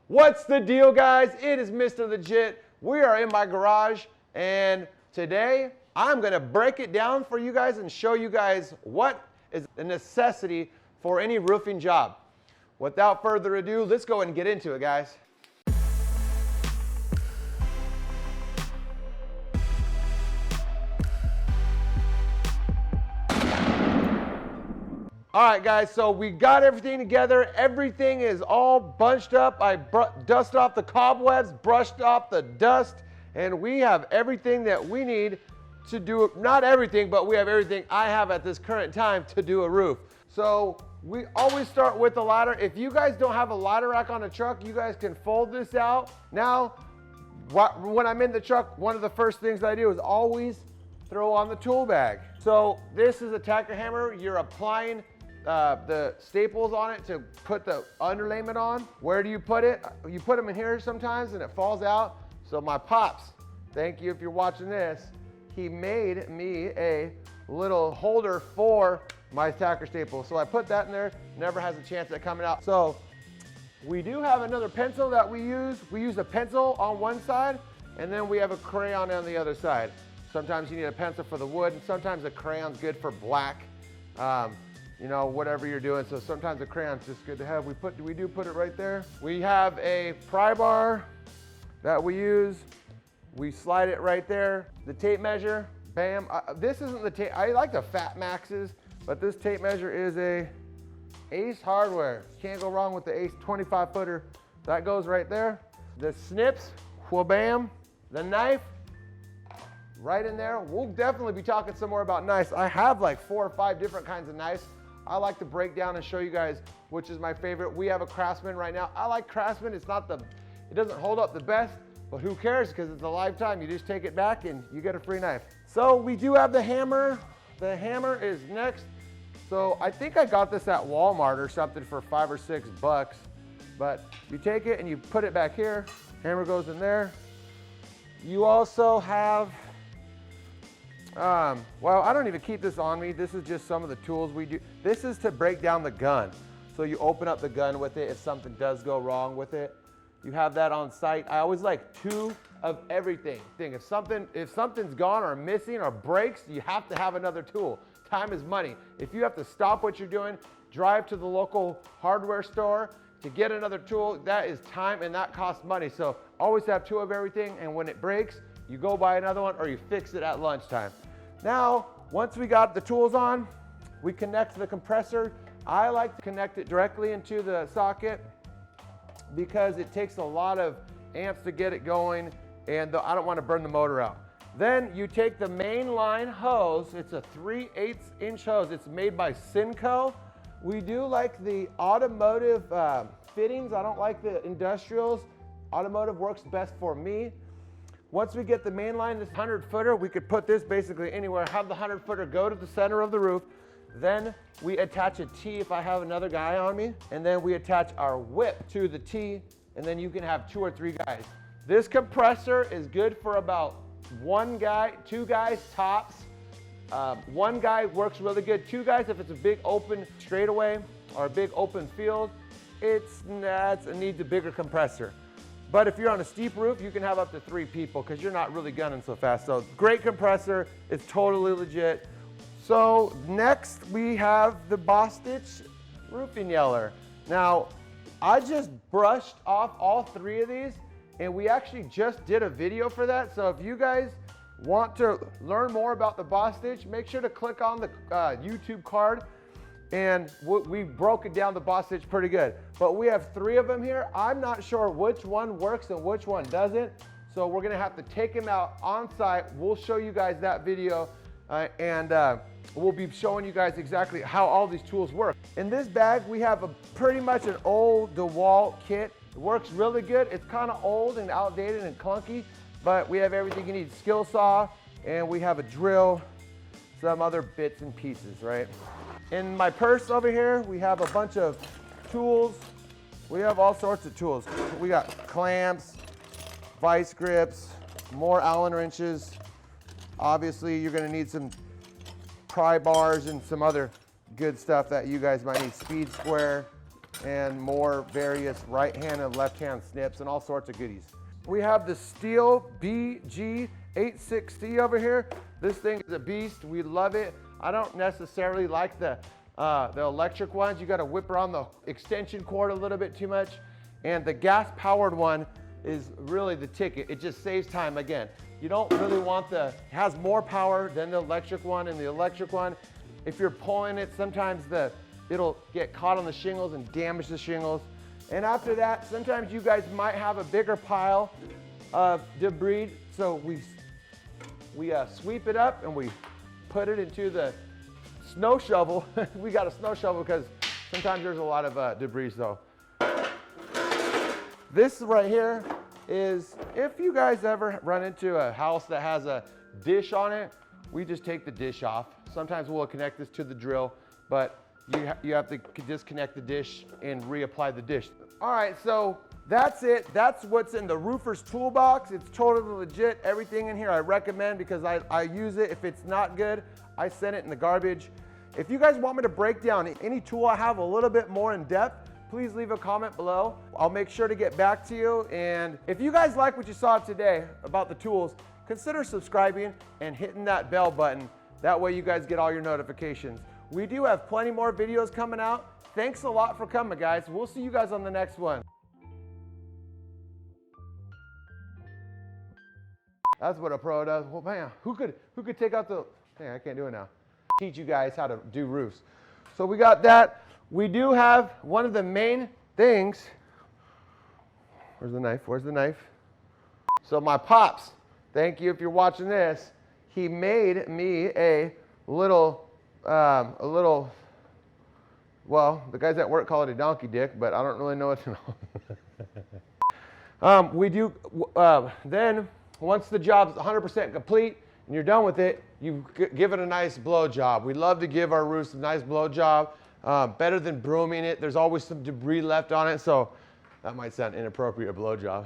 What's the deal, guys? It is Mr. Legit. We are in my garage, and today I'm gonna break it down for you guys and show you guys what is a necessity for any roofing job. Without further ado, let's go and get into it, guys. All right, guys, so we got everything together. Everything is all bunched up. I dusted off the cobwebs, brushed off the dust, and we have everything that we need to do, not everything, but we have everything I have at this current time to do a roof. So we always start with the ladder. If you guys don't have a ladder rack on a truck, you guys can fold this out. Now, when I'm in the truck, one of the first things I do is always throw on the tool bag. So this is a tacker hammer. You're applying the staples on it to put the underlayment on. Where do you put it? You put them in here sometimes and it falls out. So my pops, thank you if you're watching this, he made me a little holder for my tacker staple. So I put that in there, never has a chance at coming out. So we do have another pencil that we use. We use a pencil on one side and then we have a crayon on the other side. Sometimes you need a pencil for the wood and sometimes a crayon's good for black. You know, whatever you're doing. So sometimes the crayon's just good to have. We do put it right there. We have a pry bar that we use. We slide it right there. The tape measure, bam. This isn't the tape, I like the Fat Maxes, but this tape measure is a Ace Hardware. Can't go wrong with the Ace 25 footer. That goes right there. The snips, wha-bam. The knife, right in there. We'll definitely be talking some more about knives. I have like 4 or 5 different kinds of knives. I like to break down and show you guys which is my favorite. We have a Craftsman right now. I like Craftsman. It doesn't hold up the best, but who cares? Because it's a lifetime. You just take it back and you get a free knife. So we do have the hammer. The hammer is next. So I think I got this at Walmart or something for $5 or $6. But you take it and you put it back here. Hammer goes in there. You also have, well, I don't even keep this on me. This is just some of the tools we do. This is to break down the gun. So you open up the gun with it if something does go wrong with it. You have that on site. I always like 2 of everything. If something's gone or missing or breaks, you have to have another tool. Time is money. If you have to stop what you're doing, drive to the local hardware store to get another tool, that is time and that costs money. So always have 2 of everything, and when it breaks, you go buy another one or you fix it at lunchtime. Now, once we got the tools on, we connect the compressor. I like to connect it directly into the socket because it takes a lot of amps to get it going, and I don't want to burn the motor out. Then you take the main line hose. It's a 3/8 inch hose. It's made by Cinco. We do like the automotive fittings. I don't like the industrials. Automotive works best for me. Once we get the main line, this 100 footer, we could put this basically anywhere, have the 100 footer go to the center of the roof. Then we attach a T if I have another guy on me. And then we attach our whip to the T, and then you can have 2 or 3 guys. This compressor is good for about 1 guy, 2 guys tops. 1 guy works really good. 2 guys if it's a big open straightaway or a big open field, it needs a bigger compressor. But if you're on a steep roof, you can have up to 3 people because you're not really gunning so fast. So great compressor, it's totally legit. So next we have the Boss Stitch roofing yeller. Now, I just brushed off all 3 of these, and we actually just did a video for that. So if you guys want to learn more about the Boss Stitch, make sure to click on the YouTube card. And we broke it down, the Boss Stitch, pretty good. But we have 3 of them here. I'm not sure which one works and which one doesn't. So we're gonna have to take them out on site. We'll show you guys that video and we'll be showing you guys exactly how all these tools work. In this bag, we have pretty much an old DeWalt kit. It works really good. It's kind of old and outdated and clunky, but we have everything you need. Skill saw, and we have a drill, some other bits and pieces, right? In my purse over here, we have a bunch of tools. We have all sorts of tools. We got clamps, vice grips, more Allen wrenches. Obviously, you're gonna need some pry bars and some other good stuff that you guys might need. Speed square. and more various right hand and left hand snips and all sorts of goodies. We have the Steel BG86C over here. This thing is a beast. We love it. I don't necessarily like the electric ones. You got to whip around the extension cord a little bit too much. And the gas powered one is really the ticket. It just saves time. Again, you don't really want it has more power than the electric one, and the electric one, if you're pulling it, sometimes it'll get caught on the shingles and damage the shingles. And after that, sometimes you guys might have a bigger pile of debris. So we sweep it up and we put it into the snow shovel. We got a snow shovel because sometimes there's a lot of debris though. This right here is, if you guys ever run into a house that has a dish on it, we just take the dish off. Sometimes we'll connect this to the drill, but you have to disconnect the dish and reapply the dish. All right, so that's it. That's what's in the roofer's toolbox. It's totally legit. Everything in here I recommend because I use it. If it's not good, I send it in the garbage. If you guys want me to break down any tool I have a little bit more in depth, please leave a comment below. I'll make sure to get back to you. And if you guys like what you saw today about the tools, consider subscribing and hitting that bell button. That way you guys get all your notifications. We do have plenty more videos coming out. Thanks a lot for coming, guys. We'll see you guys on the next one. That's what a pro does. Well, man, who could take out the, dang, I can't do it now. Teach you guys how to do roofs. So we got that. We do have one of the main things. Where's the knife? Where's the knife? So my pops, thank you if you're watching this. He made me a little, well, the guys at work call it a donkey dick, but I don't really know what to know. We do, then once the job's 100% complete and you're done with it, you give it a nice blow job. We love to give our roofs a nice blow job. Better than brooming it. There's always some debris left on it, so that might sound inappropriate, a blow job.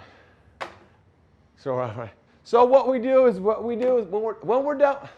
So what we do is when we're done.